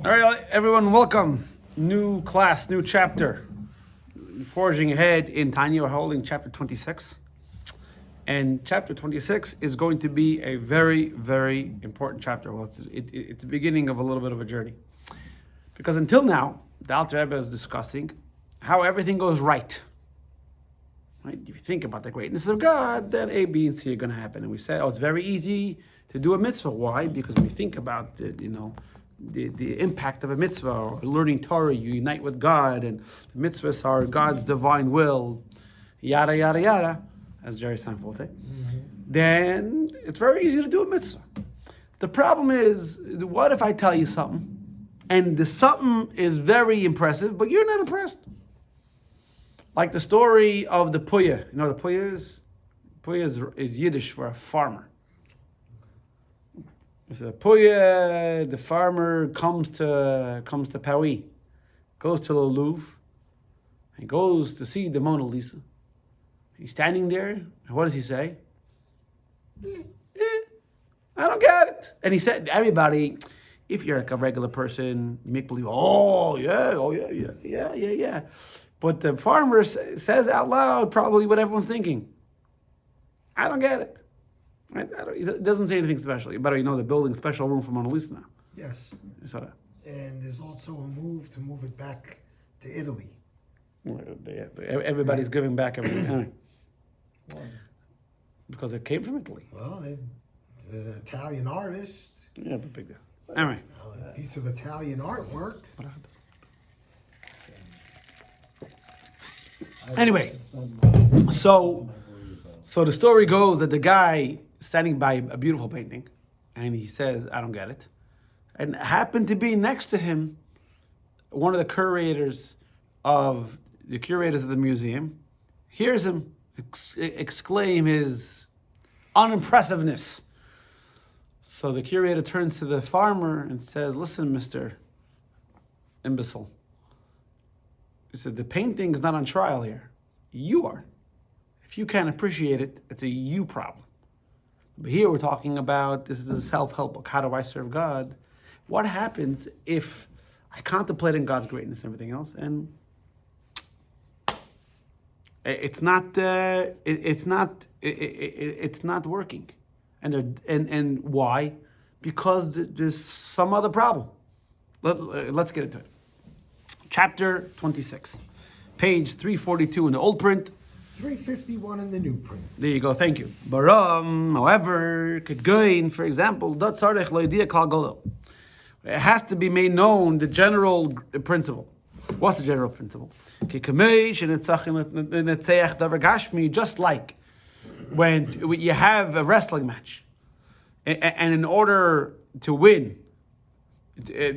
All right, everyone, welcome. New class, new chapter. Forging ahead in Tanya, we're holding chapter 26. And chapter 26 is going to be a very, very important chapter. Well, it's the beginning of a little bit of a journey. Because until now, the Alter Rebbe is discussing how everything goes right. Right? If you think about the greatness of God, then A, B, and C are going to happen. And we say, it's very easy to do a mitzvah. Why? Because when we think about the impact of a mitzvah, or learning Torah, you unite with God, and the mitzvahs are God's divine will, yada, yada, yada, as Jerry Seinfeld would say, then it's very easy to do a mitzvah. The problem is, what if I tell you something, and the something is very impressive, but you're not impressed? Like the story of the puya. You know what a puya is? Puya is Yiddish for a farmer. It's a puya. The farmer comes to Paris, goes to the Louvre, and goes to see the Mona Lisa. He's standing there, and what does he say? I don't get it. And he said to everybody, if you're like a regular person, you make believe, oh yeah. But the farmer says out loud probably what everyone's thinking. I don't get it. Right? It doesn't say anything special. You better they're building a special room for Mona Lisa now. Yes. So that. And there's also a move to move it back to Italy. Everybody's giving back everything. Because it came from Italy. Well, there's an Italian artist. Yeah, but big deal. Anyway. A piece of Italian artwork. Anyway, so the story goes that the guy standing by a beautiful painting, and he says, I don't get it. And happened to be next to him one of the curators of the museum, hears him exclaim his unimpressiveness. So the curator turns to the farmer and says, listen, Mr. Imbecile. He said, the painting is not on trial here. You are. If you can't appreciate it, it's a you problem. But here we're talking about, this is a self-help book. How do I serve God? What happens if I contemplate in God's greatness and everything else, and it's not working? And why? Because there's some other problem. Let's get into it. Chapter 26, page 342 in the old print. 351 in the new print. There you go, thank you. Baram, however, could gain, for example, it has to be made known the general principle. What's the general principle? Just like when you have a wrestling match, and in order to win, two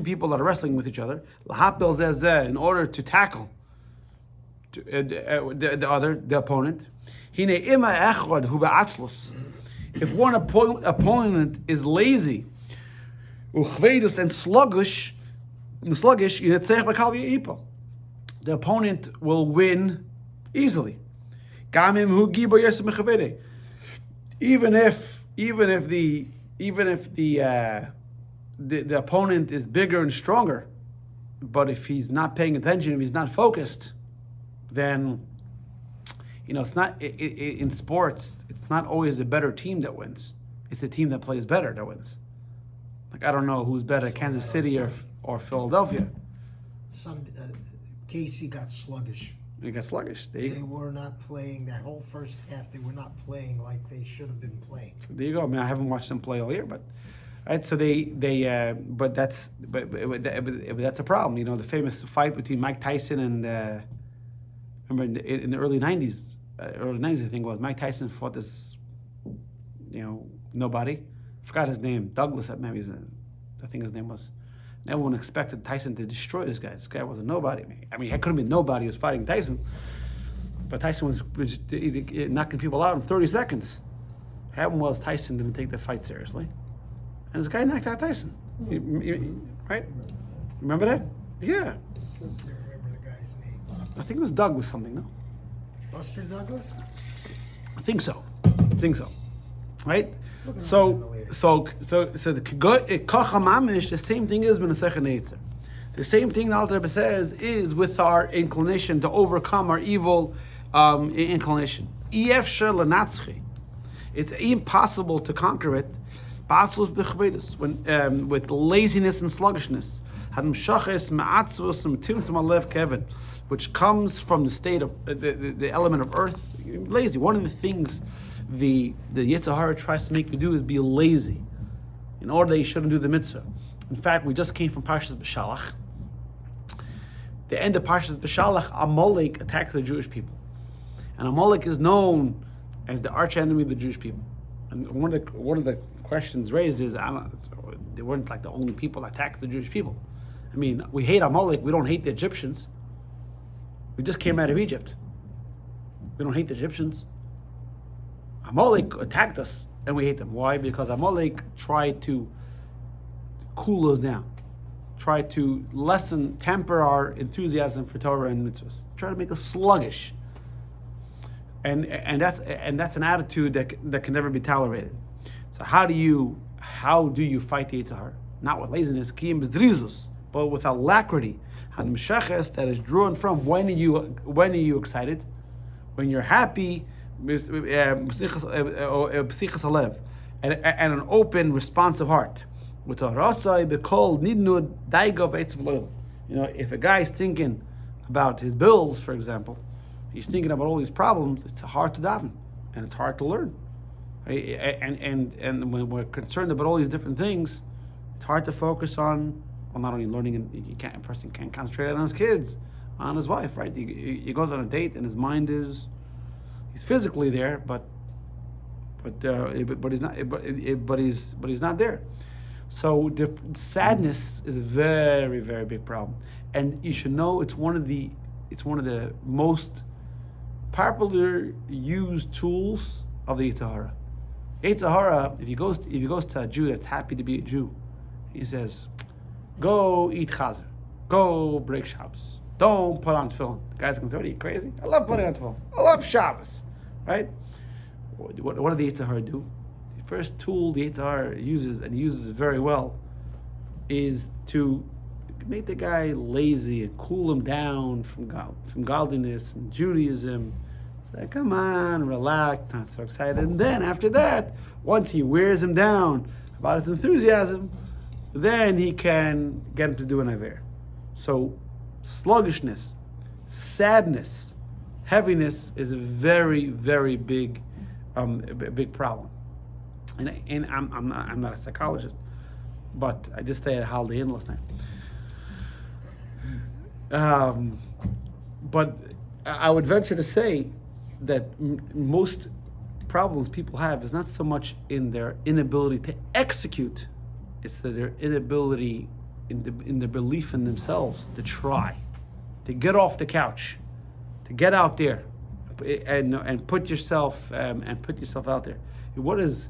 people that are wrestling with each other, in order to tackle the opponent. If one opponent is lazy and sluggish, the opponent will win easily. Even if the opponent is bigger and stronger, but if he's not paying attention, if he's not focused, then it's not in sports. It's not always the better team that wins. It's the team that plays better that wins. Like, I don't know who's better, Kansas City or Philadelphia. Casey got sluggish. They got sluggish. They were not playing that whole first half. They were not playing like they should have been playing. So there you go. I mean, I haven't watched them play all year, but right. So but that's a problem. The famous fight between Mike Tyson and remember in the early '90s. Early '90s, I think it was. Mike Tyson fought this, nobody. I forgot his name. Douglas, maybe. I think his name was. Everyone expected Tyson to destroy this guy. This guy was a nobody. I mean, it couldn't be nobody who was fighting Tyson. But Tyson was knocking people out in 30 seconds. What happened was Tyson didn't take the fight seriously. And this guy knocked out Tyson. Right? Remember that? Yeah. I don't remember the guy's name. I think it was Douglas something, no? Buster Douglas? I think so. Right? Look at So that later. so the kocha mamish, the same thing is b'nesech neitzer. The same thing the Alter Rebbe says is with our inclination to overcome our evil inclination. Efshar lenatzchi. It's impossible to conquer it. When with laziness and sluggishness, which comes from the state of the element of earth, lazy. One of the things the Yetzer Hara tries to make you do is be lazy, in order that you shouldn't do the mitzvah. In fact, we just came from Parshas B'Shalach. The end of Parshas B'Shalach, Amalek attacked the Jewish people, and Amalek is known as the arch enemy of the Jewish people. And one of the questions raised is, they weren't like the only people that attacked the Jewish people. I mean, we hate Amalek, we don't hate the Egyptians. We just came out of Egypt. We don't hate the Egyptians. Amalek attacked us, and we hate them. Why? Because Amalek tried to cool us down, tried to temper our enthusiasm for Torah and mitzvahs, try to make us sluggish. And that's an attitude that can never be tolerated. So how do you fight the Yetzer Hara? Not with laziness, kiyum b'zrizus, but with alacrity. That is drawn from when are you excited? When you're happy, and an open, responsive heart. With a rasai bekol nidnud daigo b'etzav loyal. If a guy's thinking about his bills, for example, he's thinking about all these problems, it's hard to daven, and it's hard to learn. And when we're concerned about all these different things, it's hard to focus on, well, not only learning, and a person can't concentrate on his kids, on his wife, right? He goes on a date, and his mind he's physically there, but he's not there. So the sadness is a very, very big problem, and you should know it's one of the most popular used tools of the Yetzer Hara. Yetzer Hara, if he goes to a Jew that's happy to be a Jew, he says, go eat chazer, go break Shabbos, don't put on tefillin. The guy's going to say, what are you, crazy? I love putting on tefillin. I love Shabbos, right? What do the Yetzer Hara do? The first tool the Yetzer Hara uses, and uses very well, is to make the guy lazy and cool him down from godliness and Judaism. Say, come on, relax, not so excited. And then after that, once he wears him down about his enthusiasm, then he can get him to do an aver. So sluggishness, sadness, heaviness is a very, very big problem. And I'm not a psychologist, but I just stayed at Holiday Inn last night. But I would venture to say that most problems people have is not so much in their inability to execute, it's that their inability in the belief in themselves to try, to get off the couch, to get out there, and put yourself out there. What is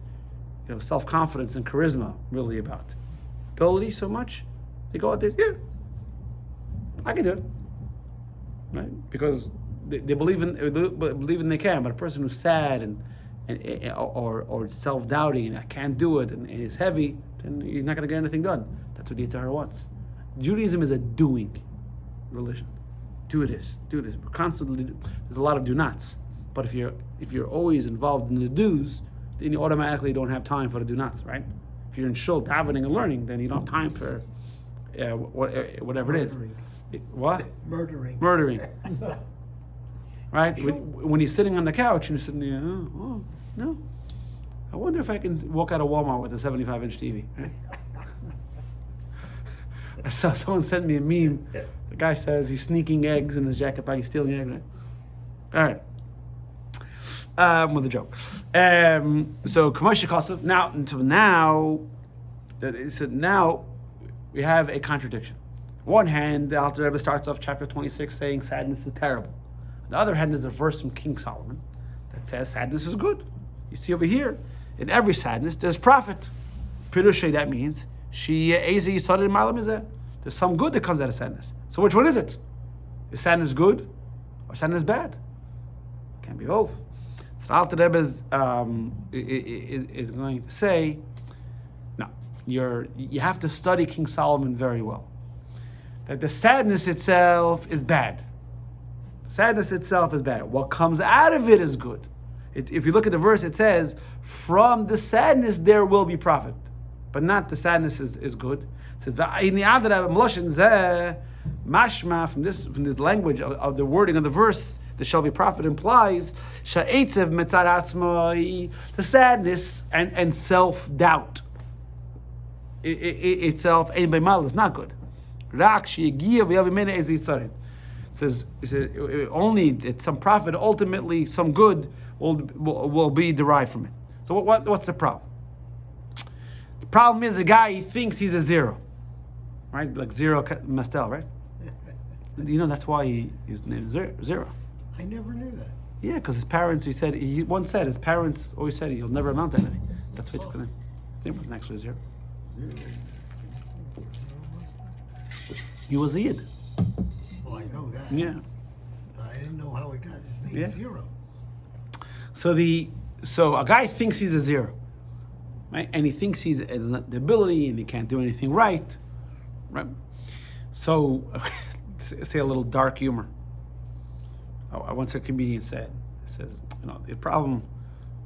self-confidence and charisma really about? Ability so much? They go out there, yeah, I can do it, right? Because they believe in they can. But a person who's sad or self-doubting and I can't do it and is heavy, then he's not going to get anything done. That's what the Yetzer Hara wants. Judaism is a doing religion. Do this. We're constantly. There's a lot of do-nots. But if you're always involved in the do's, then you automatically don't have time for the do-nots, right? If you're in shul davening and learning, then you don't have time for whatever it is. What? Murdering. Right? When you're sitting on the couch and you're sitting there, oh, no. I wonder if I can walk out of Walmart with a 75-inch TV. Right? I saw someone sent me a meme. The guy says he's sneaking eggs in his jacket bag. He's stealing eggs. Right? All right. With a joke. So, Kamosh Kosov. Now we have a contradiction. On one hand, the Alter Rebbe starts off chapter 26 saying sadness is terrible. On the other hand, there's a verse from King Solomon that says sadness is good. You see over here, in every sadness, there's profit. Pirushay, that means there's some good that comes out of sadness. So which one is it? Is sadness good or sadness bad? Can't be both. So Alter Rebbe is going to say, no, you have to study King Solomon very well. That the sadness itself is bad. Sadness itself is bad. What comes out of it is good. If you look at the verse, it says, from the sadness there will be profit. But not the sadness is good. It says, mashma, from the language of the wording of the verse, there shall be profit implies the sadness and self-doubt. Itself is not good. It says only some profit, ultimately some good will be derived from it. So what's the problem? The problem is the guy, he thinks he's a zero, right? Like zero Mastel, right? That's why his name is zero. I never knew that. Yeah, because his parents, he once said his parents always said he'll never amount to anything. That's why he took the name. His name wasn't actually zero. He was a Yid. Well, I know that. Yeah. But I didn't know how he got his name Yeah. Zero. So a guy thinks he's a zero, right? And he thinks he's the ability and he can't do anything right? So, say a little dark humor. I once heard a comedian says, the problem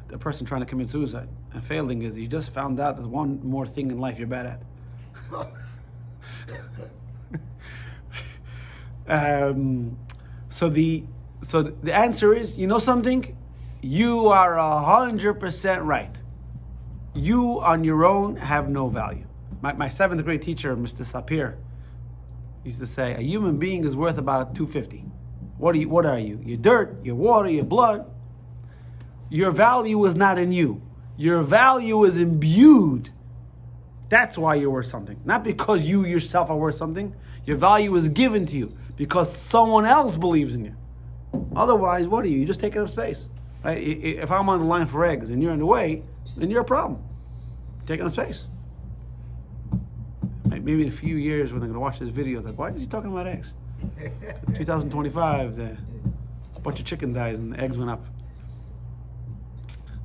with a person trying to commit suicide and failing is you just found out there's one more thing in life you're bad at. So the answer is, something? You are 100% right. You on your own have no value. My 7th grade teacher, Mr. Sapir, used to say, a human being is worth about $250. What are you? You're dirt, you're water, you're blood. Your value is not in you. Your value is imbued. That's why you're worth something. Not because you yourself are worth something. Your value is given to you because someone else believes in you. Otherwise, what are you? You just taking up space. Right? If I'm on the line for eggs and you're in the way, then you're a problem. Taking up space. Maybe in a few years when they're going to watch this video, it's like, why is he talking about eggs? 2025, a bunch of chicken dies and the eggs went up.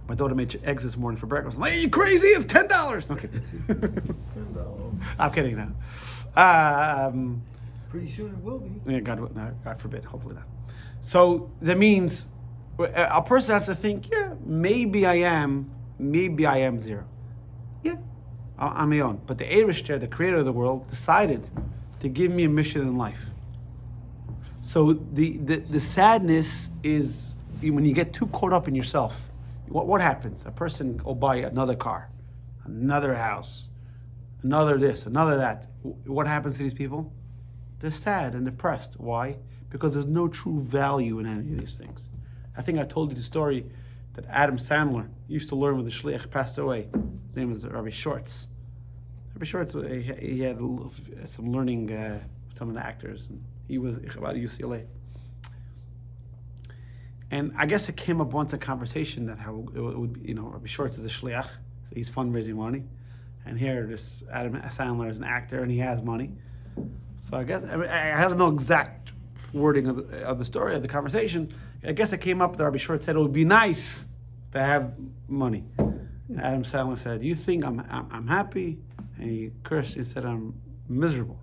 My daughter made eggs this morning for breakfast. I'm like, are you crazy? It's $10. No kidding. $10. I'm kidding now. Pretty soon it will be. Yeah, God forbid, hopefully not. So that means a person has to think, yeah, maybe I am zero. Yeah, on my own. But the Eirishter, the creator of the world, decided to give me a mission in life. So the sadness is when you get too caught up in yourself. What happens? A person will buy another car, another house, another this, another that. What happens to these people? They're sad and depressed. Why? Because there's no true value in any of these things. I think I told you the story that Adam Sandler used to learn when the shliach passed away. His name was Rabbi Shorts. Rabbi Shorts, he had some learning with some of the actors, and he was about UCLA. And I guess it came up once in conversation that how it would be, Rabbi Shorts is a shliach, so he's fundraising money. And here, this Adam Sandler is an actor, and he has money. So I guess, I don't know exact wording of the story, of the conversation. I guess it came up that Rabbi Shorts said it would be nice to have money. And Adam Sandler said, you think I'm happy? And he cursed and said, I'm miserable.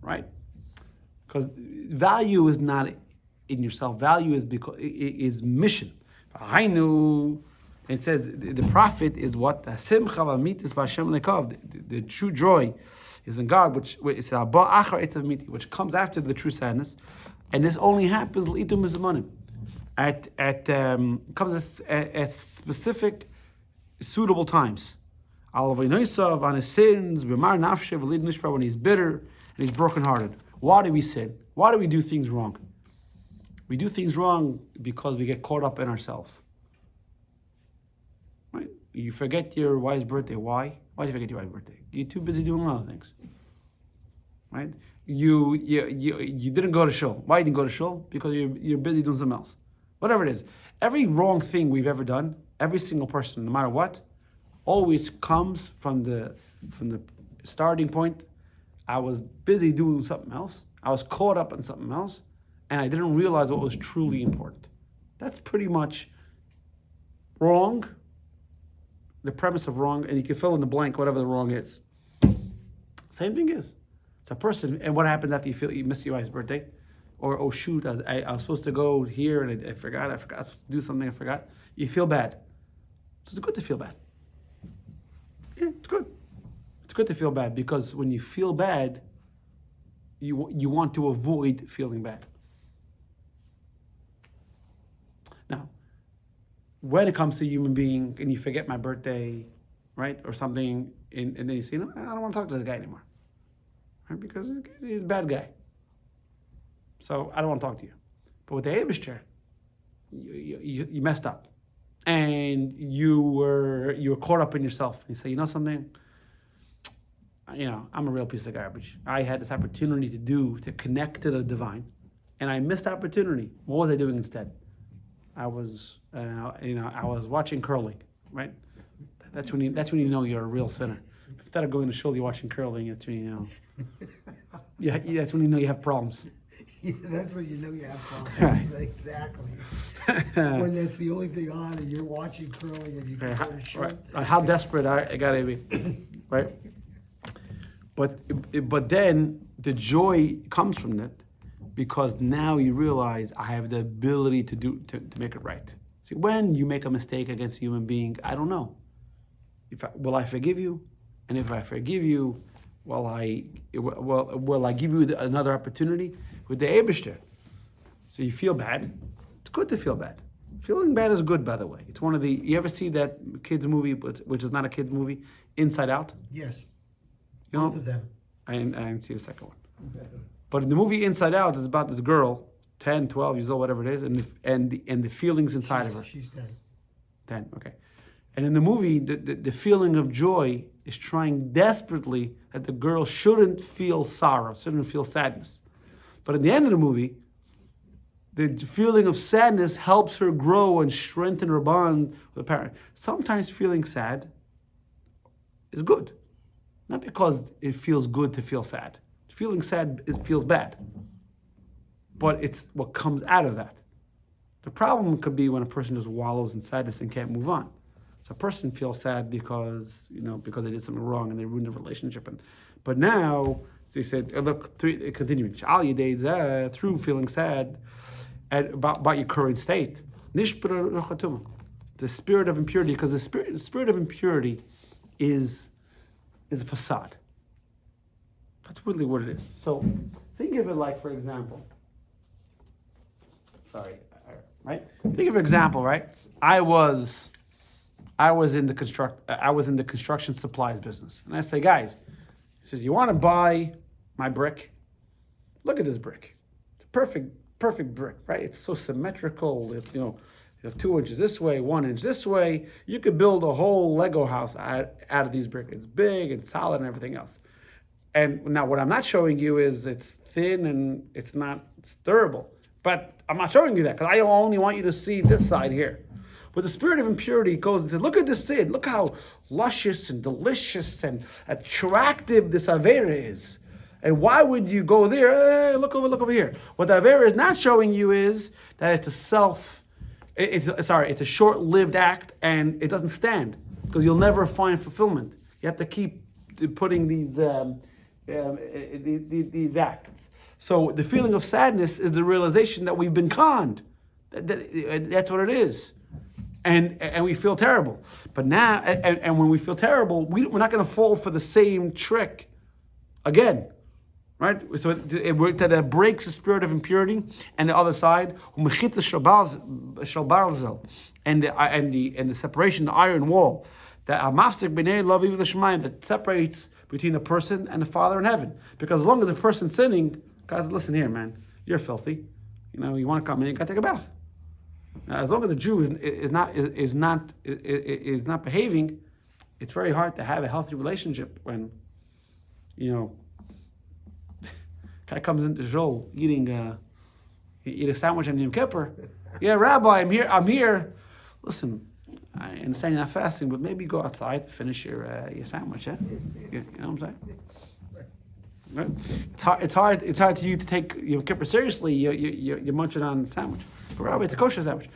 Right? Because value is not in yourself. Value is mission. I knew. It says the profit is what the simcha v'amitis b'Hashem lekov. The true joy is in God, which comes after the true sadness, and this only happens l'Itum mizmanim. Comes at specific, suitable times. On his sins, when he's bitter and he's brokenhearted. Why do we sin? Why do we do things wrong? We do things wrong because we get caught up in ourselves. Right? You forget your wife's birthday. Why? Why do you forget your wife's birthday? You're too busy doing other things. Right? You didn't go to shul. Why didn't you go to shul? Because you're busy doing something else. Whatever it is. Every wrong thing we've ever done, every single person, no matter what, always comes from the starting point. I was busy doing something else. I was caught up in something else, and I didn't realize what was truly important. That's pretty much wrong, the premise of wrong, and you can fill in the blank, whatever the wrong is. Same thing is. It's a person, and what happens after you missed your wife's birthday? Or, oh shoot, I was supposed to go here and I forgot, I was supposed to do something, I forgot. You feel bad. So it's good to feel bad. Yeah, it's good. It's good to feel bad because when you feel bad, you want to avoid feeling bad. Now, when it comes to a human being and you forget my birthday, right, or something, and then you say, no, I don't want to talk to this guy anymore, right, because he's a bad guy. So I don't want to talk to you. But with the Eibishter, you messed up, and you were caught up in yourself. You say, you know something? I'm a real piece of garbage. I had this opportunity to connect to the divine, and I missed the opportunity. What was I doing instead? I was watching curling, right? That's when you know you're a real sinner. Instead of going to shul, you're watching curling. That's when you know. That's when you know you have problems. Yeah, that's when you know you have problems. Right. Exactly. When that's the only thing on and you're watching curling and you can go to show. Right. How desperate I gotta be, right? But then the joy comes from that because now you realize I have the ability to make it right. See, when you make a mistake against a human being, I don't know. Will I forgive you? And if I forgive you, will I give you another opportunity? With the Eibishter. So you feel bad. It's good to feel bad. Feeling bad is good, by the way. It's one of you ever see that kids movie, which is not a kids movie, Inside Out? Yes. You know? Both of them. I didn't see the second one. But in the movie Inside Out, it's about this girl, 10, 12 years old, whatever it is, and the feelings inside of her. She's 10. 10, okay. And in the movie, the feeling of joy is trying desperately that the girl shouldn't feel sorrow, shouldn't feel sadness. But at the end of the movie, the feeling of sadness helps her grow and strengthen her bond with the parent. Sometimes feeling sad is good. Not because it feels good to feel sad. Feeling sad, it feels bad. But it's what comes out of that. The problem could be when a person just wallows in sadness and can't move on. So a person feels sad because they did something wrong and they ruined the relationship. But now, they said, look, continuing, through feeling sad about your current state. The spirit of impurity, because the spirit of impurity is a facade. That's really what it is. So think of it like, for example, right? Think of an example, right? I was in the construction supplies business, and I say, guys, he says, you want to buy my brick? Look at this brick. It's a perfect brick, right? It's so symmetrical. It's, you have 2 inches this way, 1 inch this way. You could build a whole Lego house out of these bricks. It's big and solid and everything else. And now what I'm not showing you is it's thin and it's durable. But I'm not showing you that because I only want you to see this side here. But the spirit of impurity goes and says, look at this sin. Look how luscious and delicious and attractive this Avera is. And why would you go there? Hey, look over here. What the Avera is not showing you is that it's a short-lived act and it doesn't stand because you'll never find fulfillment. You have to keep putting these acts. So the feeling of sadness is the realization that we've been conned. That's what it is. And we feel terrible. But now, and when we feel terrible, we're not going to fall for the same trick again. Right? So that breaks the spirit of impurity. And the other side, and the separation, the iron wall, that separates between a person and the Father in heaven. Because as long as a person's sinning, guys, listen here, man, you're filthy. You want to come in, you got to take a bath. Now, as long as the Jew is not behaving, it's very hard to have a healthy relationship when, guy comes into shul eat a sandwich on Yom Kippur. Yeah, Rabbi, I'm here. Listen, I understand you're not fasting, but maybe go outside to finish your sandwich. Yeah? You know what I'm saying? Right? It's hard to you to take Yom Kippur seriously. You're munching on a sandwich. But Rabbi, it's a kosher sandwich.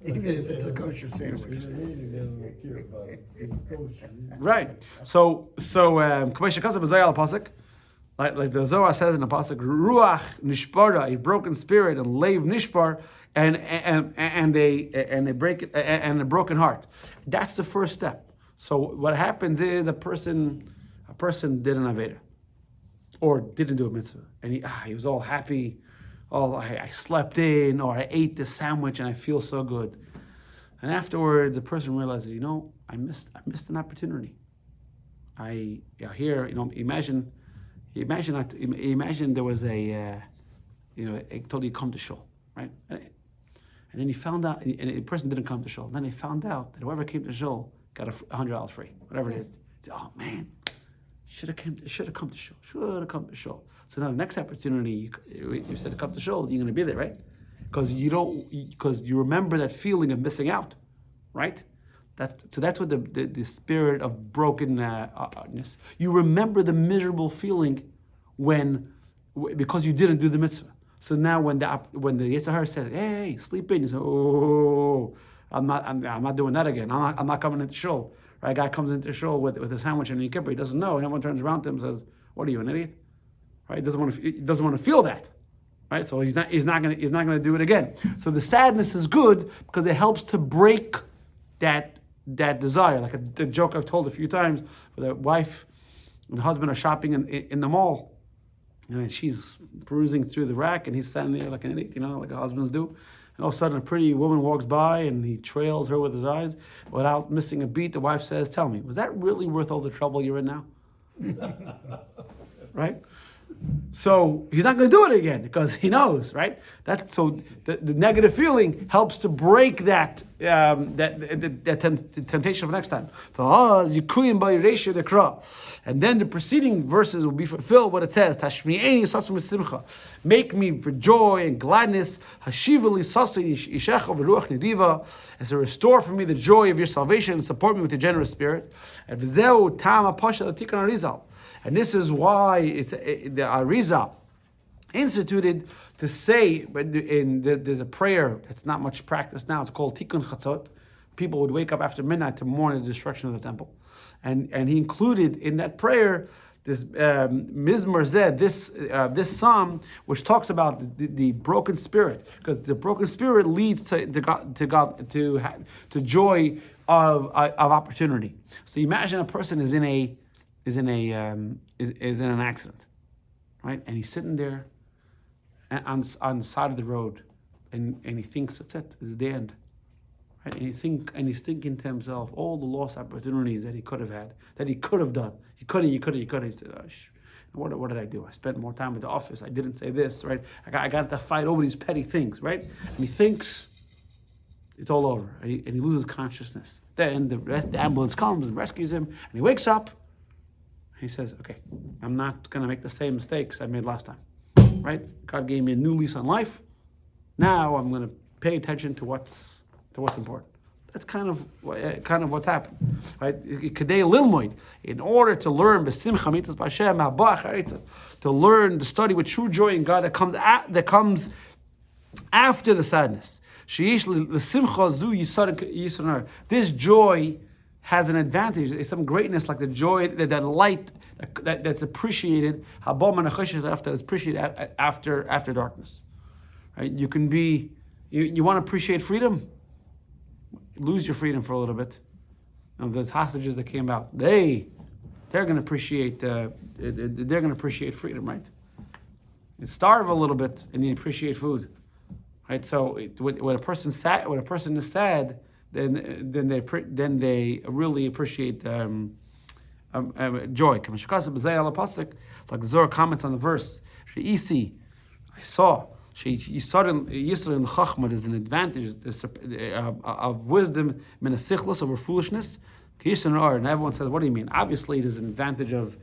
Even if it's a kosher sandwich. Right. So Kavesha Kasav B'Zayal Pasuk, like the Zohar says in the Pasuk, Ruach Nishbara, a broken spirit, and Leiv Nishbar, and they break it, and a broken heart. That's the first step. So what happens is a person did an Aveda, or didn't do a mitzvah, and he was all happy. Oh, I slept in, or I ate this sandwich, and I feel so good. And afterwards, the person realizes, I missed an opportunity. Imagine there was I told you come to shul, right? And then he found out, and the person didn't come to shul. And then he found out that whoever came to shul got $100 free, whatever it is. He said, oh man, should have come to shul. So now the next opportunity, you said to come to shul, you're going to be there, right? Because you remember that feeling of missing out, right? That's what the spirit of brokenness. You remember the miserable feeling because you didn't do the mitzvah. So now when the Yetzer Hara says, "Hey, sleep in," you say, "Oh, I'm not doing that again. I'm not coming into shul." Right? A guy comes into shul with a sandwich and a kippur. He doesn't know, and everyone turns around to him and says, "What are you, an idiot?" Right? He doesn't want to feel that. Right? So he's not going to do it again. So the sadness is good because it helps to break that desire. Like the joke I've told a few times, where the wife and husband are shopping in the mall, and she's perusing through the rack, and he's standing there like an idiot, like husbands do. And all of a sudden, a pretty woman walks by, and he trails her with his eyes. Without missing a beat, the wife says, "Tell me, was that really worth all the trouble you're in now?" Right? So he's not going to do it again because he knows, right? So the negative feeling helps to break that temptation for next time. And then the preceding verses will be fulfilled. What it says, make me for joy and gladness, as to restore for me the joy of your salvation and support me with your generous spirit. And this is why the Arizal instituted to say, there's a prayer that's not much practiced now. It's called Tikkun Chatzot. People would wake up after midnight to mourn the destruction of the temple. And he included in that prayer this Mizmor Zeh, this psalm, which talks about the broken spirit, because the broken spirit leads to joy of opportunity. So imagine a person is in an accident, right? And he's sitting there on the side of the road, and he thinks that's it, this is the end, right? And he's thinking to himself all the lost opportunities that he could have had, that he could have done. He could have. He said, oh, what did I do? I spent more time at the office. I didn't say this, right? I got to fight over these petty things, right? And he thinks it's all over, and he loses consciousness. Then the ambulance comes and rescues him, and he wakes up. He says, okay, I'm not going to make the same mistakes I made last time, right? God gave me a new lease on life. Now I'm going to pay attention to what's important. That's kind of what's happened, right? In order to learn to learn, to study with true joy in God that comes after the sadness. This joy has an advantage. It's some greatness, like the joy, that light that's appreciated. That's appreciated after darkness. Right? You can be. You want to appreciate freedom. Lose your freedom for a little bit. Those hostages that came out, they're going to appreciate. They're going to appreciate freedom, right? You starve a little bit and you appreciate food, right? So when a person is sad, then they really appreciate joy. Like the Zohar comments on the verse, I saw. Yisrael in Chachma is an advantage of wisdom, menasichlos, over foolishness. And everyone says, what do you mean? Obviously, there's an advantage of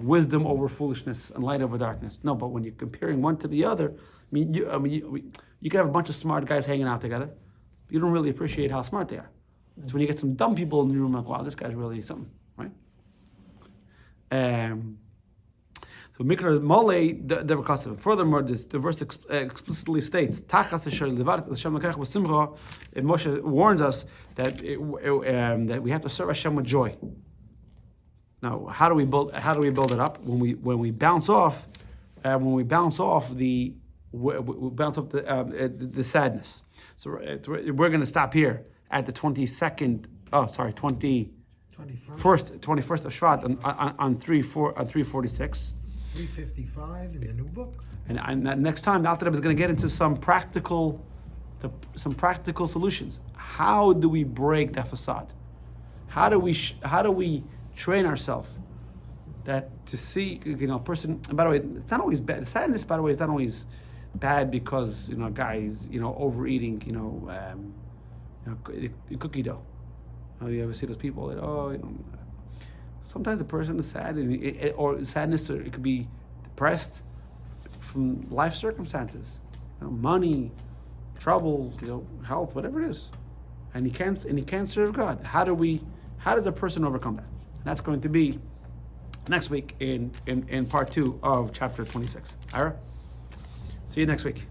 wisdom over foolishness and light over darkness. No, but when you're comparing one to the other, you can have a bunch of smart guys hanging out together. You don't really appreciate how smart they are. It's when you get some dumb people in the room, like, wow, this guy's really something, right? So Mikra Mole Devakasav. Furthermore, the verse explicitly states, Moshe warns us that that we have to serve Hashem with joy. Now, how do we build it up? When we bounce off the sadness. So we're going to stop here at the 21st of Shvat on 346. 355 in the new book. And next time, the Alter Rebbe is going to get into some practical solutions. How do we break that facade? How do we train ourselves that to see, a person? And by the way, it's not always bad. Sadness, by the way, is not always bad because guys, overeating, cookie dough. You ever see those people that sometimes the person is sad, or sadness, or it could be depressed from life circumstances, money, trouble, health, whatever it is, and he can't serve God. How does a person overcome that? And that's going to be next week in part 2 of chapter 26. Ira, see you next week.